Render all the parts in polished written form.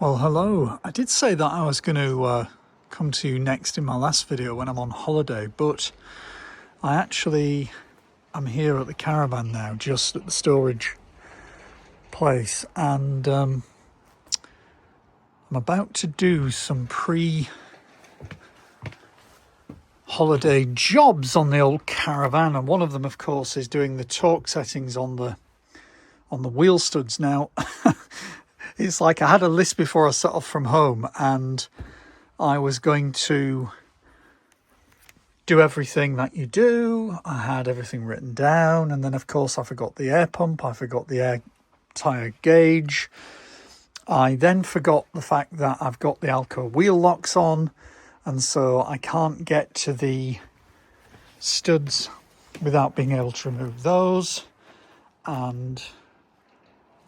Well, hello. I did say that I was going to come to you next in my last video when I'm on holiday, but I actually am here at the Caravan now, just at the storage place, and I'm about to do some pre-holiday jobs on the old Caravan, and one of them, of course, is doing the torque settings on the wheel studs. Now, it's like I had a list before I set off from home, and I was going to do everything that you do. I had everything written down, and then of course I forgot the air pump, I forgot the air tyre gauge. I then forgot the fact that I've got the Alco wheel locks on, and so I can't get to the studs without being able to remove those, and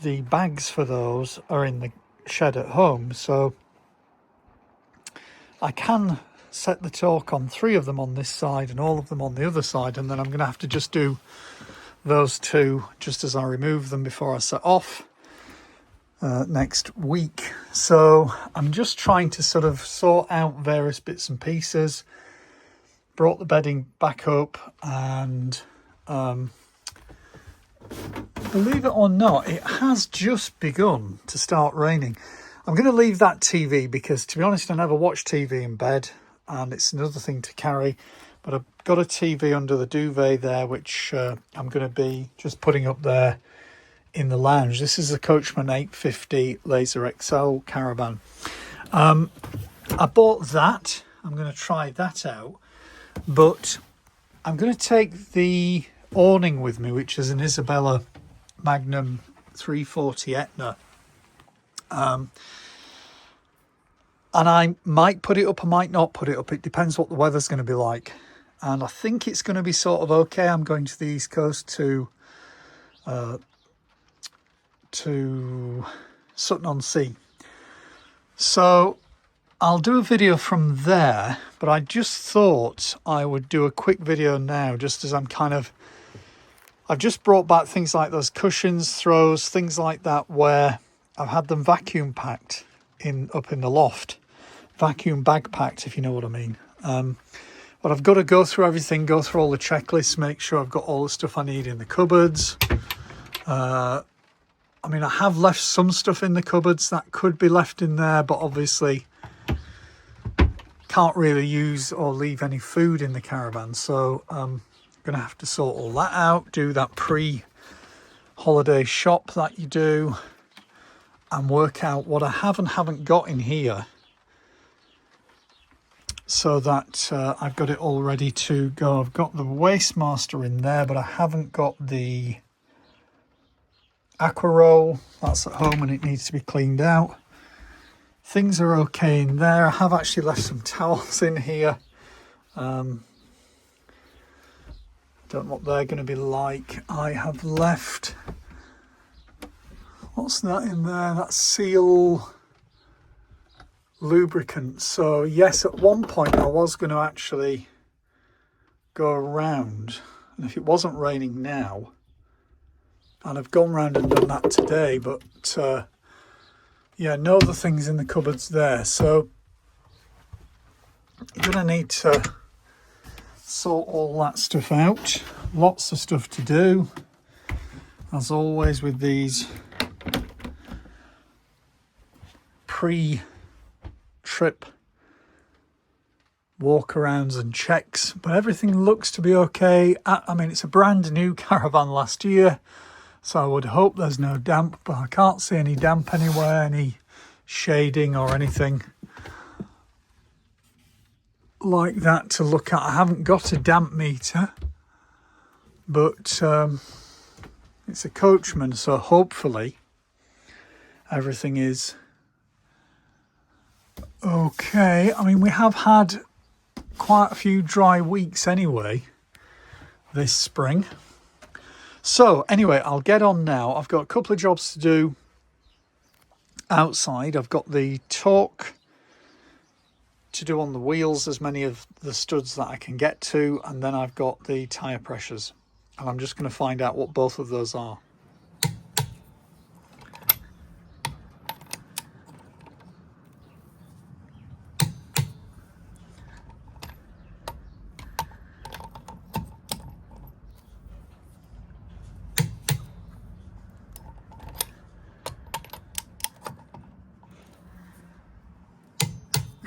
the bags for those are in the shed at home, so I can set the torque on 3 of them on this side and all of them on the other side, and then I'm going to have to just do those 2 just as I remove them before I set off next week. So I'm just trying to sort of sort out various bits and pieces. Brought the bedding back up, and believe it or not, it has just begun to start raining. I'm going to leave that TV because, to be honest, I never watch TV in bed, and it's another thing to carry. But I've got a TV under the duvet there, which I'm going to be just putting up there in the lounge. This is a Coachman 850 Laser Xcel Caravan. I bought that. I'm going to try that out. But I'm going to take the awning with me, which is an Isabella Magnum 340 Etna. And I might put it up, I might not put it up. It depends what the weather's going to be like. And I think it's going to be sort of okay. I'm going to the East Coast to Sutton-on-Sea. So I'll do a video from there, but I just thought I would do a quick video now, just as I've just brought back things like those cushions, throws, things like that, where I've had them vacuum packed up in the loft. Vacuum bag packed, if you know what I mean. But I've got to go through everything, go through all the checklists, make sure I've got all the stuff I need in the cupboards. I mean, I have left some stuff in the cupboards that could be left in there, but obviously can't really use or leave any food in the Caravan. So I'm going to have to sort all that out, do that pre-holiday shop that you do, and work out what I have and haven't got in here, so that I've got it all ready to go. I've got the Waste Master in there, but I haven't got the Aqua Roll. That's at home and it needs to be cleaned out. Things are okay in there. I have actually left some towels in here. Don't know what they're going to be like. I have left, what's that in there? That's Seal lubricant. So yes, at one point I was going to actually go around, and if it wasn't raining now, and I've gone round and done that today, but yeah, no other things in the cupboards there. So you're going to need to sort all that stuff out. Lots of stuff to do, as always with these pre-trip walk-arounds and checks, but everything looks to be okay. I mean, it's a brand new Caravan last year, so I would hope there's no damp, but I can't see any damp anywhere, any shading or anything like that to look at. I haven't got a damp meter, but it's a Coachman, so hopefully everything is okay. I mean, we have had quite a few dry weeks anyway this spring. So anyway, I'll get on now. I've got a couple of jobs to do outside. I've got the torque to do on the wheels, as many of the studs that I can get to, and then I've got the tyre pressures, and I'm just going to find out what both of those are.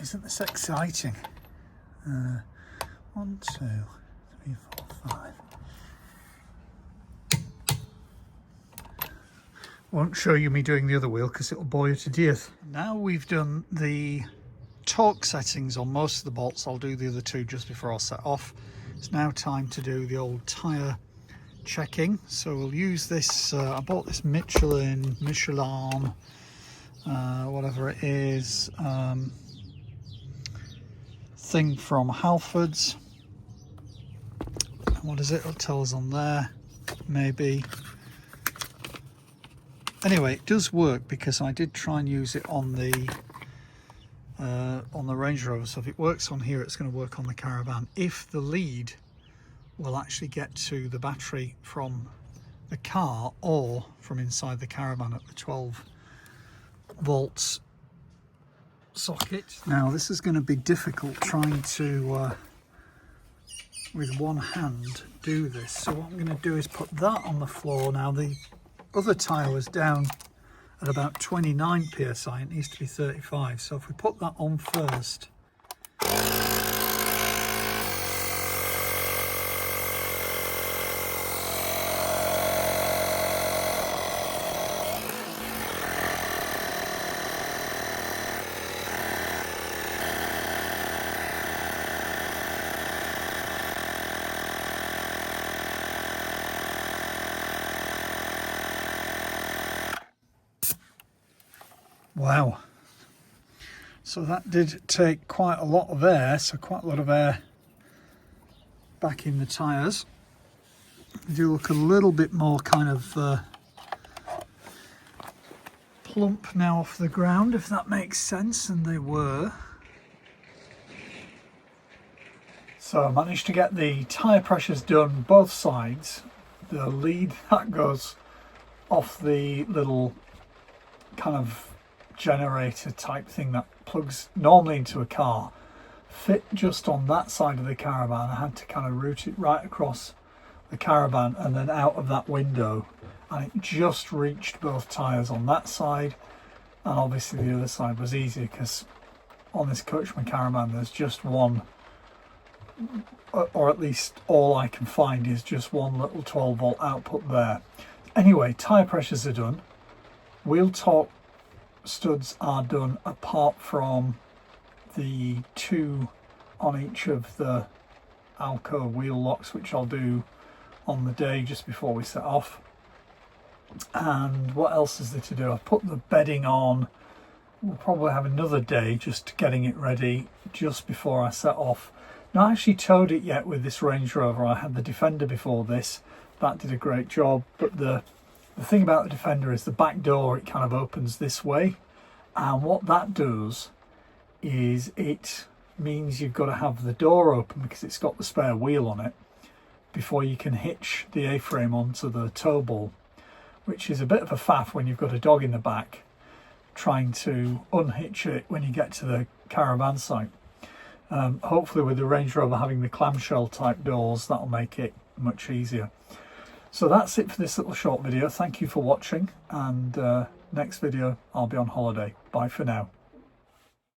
isn't this exciting? 1, 2, 3, 4, 5. Won't show you me doing the other wheel because it'll bore you to death. Now we've done the torque settings on most of the bolts. I'll do the other two just before I set off. It's now time to do the old tyre checking. So we'll use this, I bought this Michelin, whatever it is, thing from Halfords. What is it? It'll tell us on there, maybe. Anyway, it does work because I did try and use it on the Range Rover. So if it works on here, it's going to work on the Caravan. If the lead will actually get to the battery from the car or from inside the Caravan at the 12 volts socket. Now this is going to be difficult trying to with one hand do this, so what I'm going to do is put that on the floor. Now the other tyre was down at about 29 psi, it needs to be 35, so if we put that on first. Wow, so that did take quite a lot of air, so quite a lot of air back in the tyres. They do look a little bit more kind of plump now off the ground, if that makes sense, and they were. So I managed to get the tyre pressures done both sides. The lead that goes off the little kind of generator type thing that plugs normally into a car fit just on that side of the Caravan. I had to kind of route it right across the Caravan and then out of that window, and it just reached both tyres on that side, and obviously the other side was easy because on this Coachman Caravan there's just one, or at least all I can find is just one little 12 volt output there. Anyway, tyre pressures are done, wheel torque studs are done, apart from the 2 on each of the Alco wheel locks, which I'll do on the day just before we set off. And what else is there to do? I've put the bedding on. We'll probably have another day just getting it ready just before I set off. Not actually towed it yet with this Range Rover. I had the Defender before this, that did a great job, but the thing about the Defender is the back door, it kind of opens this way, and what that does is it means you've got to have the door open because it's got the spare wheel on it before you can hitch the A-frame onto the tow ball, which is a bit of a faff when you've got a dog in the back trying to unhitch it when you get to the Caravan site. Hopefully with the Range Rover having the clamshell type doors, that'll make it much easier. So that's it for this little short video. Thank you for watching, and next video I'll be on holiday. Bye for now.